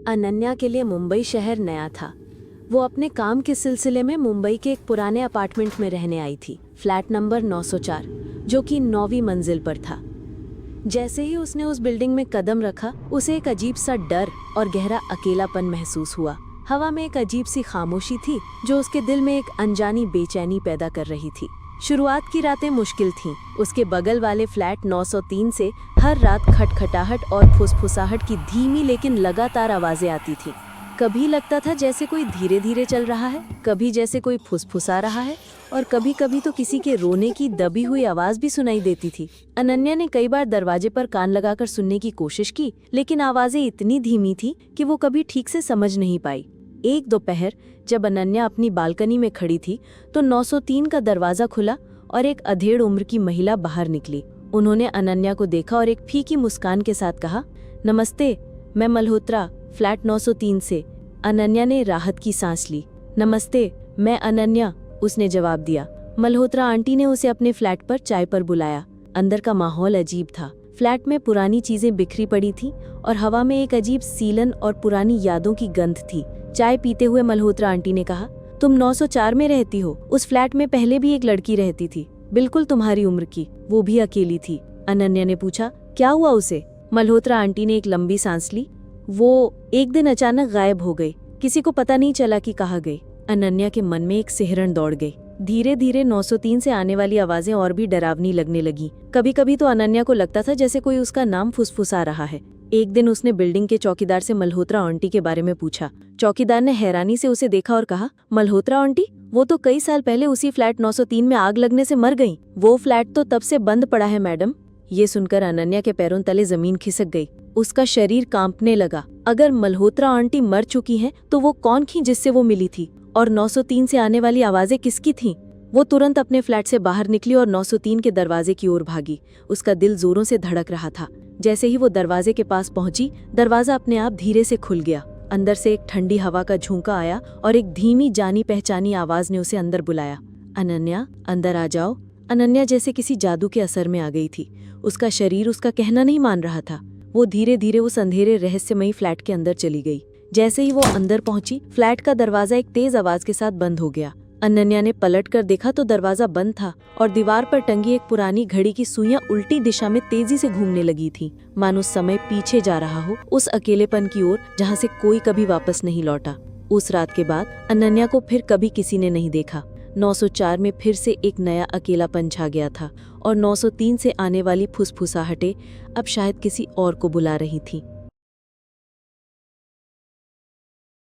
अनन्या के लिए मुंबई शहर नया था। वो अपने काम के सिलसिले में मुंबई के एक पुराने अपार्टमेंट में रहने आई थी, फ्लैट नंबर 904, जो कि 9वीं मंजिल पर था। जैसे ही उसने उस बिल्डिंग में कदम रखा, उसे एक अजीब सा डर और गहरा अकेलापन महसूस हुआ। हवा में एक अजीब सी खामोशी थी जो उसके दिल में एक अनजानी बेचैनी पैदा कर रही थी। शुरुआत की रातें मुश्किल थीं। उसके बगल वाले फ्लैट 903 से हर रात खटखटाहट और फुसफुसाहट की धीमी लेकिन लगातार आवाजें आती थीं। कभी लगता था जैसे कोई धीरे धीरे चल रहा है, कभी जैसे कोई फुसफुसा रहा है, और कभी कभी तो किसी के रोने की दबी हुई आवाज भी सुनाई देती थी। अनन्या ने कई बार दरवाजे पर कान लगाकर सुनने की कोशिश की, लेकिन आवाजें इतनी धीमी थी कि वो कभी ठीक से समझ नहीं पाई। एक दोपहर जब अनन्या अपनी बालकनी में खड़ी थी तो 903 का दरवाजा खुला और एक अधेड़ उम्र की महिला बाहर निकली। उन्होंने अनन्या को देखा और एक फीकी मुस्कान के साथ कहा, नमस्ते, मैं मल्होत्रा, फ्लैट 903 से। अनन्या ने राहत की सांस ली। नमस्ते, मैं अनन्या, उसने जवाब दिया। मल्होत्रा आंटी ने उसे अपने फ्लैट पर चाय पर बुलाया। अंदर का माहौल अजीब था। फ्लैट में पुरानी चीजें बिखरी पड़ी थी और हवा में एक अजीब सीलन और पुरानी यादों की गंध थी। चाय पीते हुए मल्होत्रा आंटी ने कहा, तुम 904 में रहती हो? उस फ्लैट में पहले भी एक लड़की रहती थी, बिल्कुल तुम्हारी उम्र की, वो भी अकेली थी। अनन्या ने पूछा, क्या हुआ उसे? मल्होत्रा आंटी ने एक लंबी सांस ली। वो एक दिन अचानक गायब हो गई, किसी को पता नहीं चला कि कहाँ गई। अनन्या के मन में एक सिहरन दौड़ गई। धीरे धीरे 903 से आने वाली आवाजें और भी डरावनी लगने लगी। कभी कभी तो अनन्या को लगता था जैसे कोई उसका नाम फुसफुसा रहा है। एक दिन उसने बिल्डिंग के चौकीदार से मल्होत्रा आंटी के बारे में पूछा। चौकीदार ने हैरानी से उसे देखा और कहा, मल्होत्रा आंटी? वो तो कई साल पहले उसी फ्लैट 903 में आग लगने से मर गईं। वो फ्लैट तो तब से बंद पड़ा है मैडम। ये सुनकर अनन्या के पैरों तले जमीन खिसक गई। उसका शरीर कांपने लगा। अगर मल्होत्रा आंटी मर चुकी हैं, तो वो कौन थी जिससे वो मिली थी? और 903 से आने वाली आवाजें किसकी थीं? वो तुरंत अपने फ्लैट से बाहर निकली और 903 के दरवाजे की ओर भागी। उसका दिल जोरों से धड़क रहा था। जैसे ही वो दरवाजे के पास पहुंची, दरवाजा अपने आप धीरे से खुल गया। अंदर से एक ठंडी हवा का झोंका आया और एक धीमी जानी पहचानी आवाज ने उसे अंदर बुलाया। अनन्या, अंदर आ जाओ। अनन्या जैसे किसी जादू के असर में आ गई थी। उसका शरीर उसका कहना नहीं मान रहा था। वो धीरे धीरे उस अंधेरे रहस्यमयी फ्लैट के अंदर चली गई। जैसे ही वो अंदर पहुंची, फ्लैट का दरवाजा एक तेज आवाज के साथ बंद हो गया। अनन्या ने पलट कर देखा तो दरवाजा बंद था और दीवार पर टंगी एक पुरानी घड़ी की सुइयां उल्टी दिशा में तेजी से घूमने लगी थी, मानो समय पीछे जा रहा हो, उस अकेलेपन की ओर जहां से कोई कभी वापस नहीं लौटा। उस रात के बाद अनन्या को फिर कभी किसी ने नहीं देखा। 904 में फिर से एक नया अकेलापन छा गया था और 903 से आने वाली फुसफुसाहटें अब शायद किसी और को बुला रही थीं।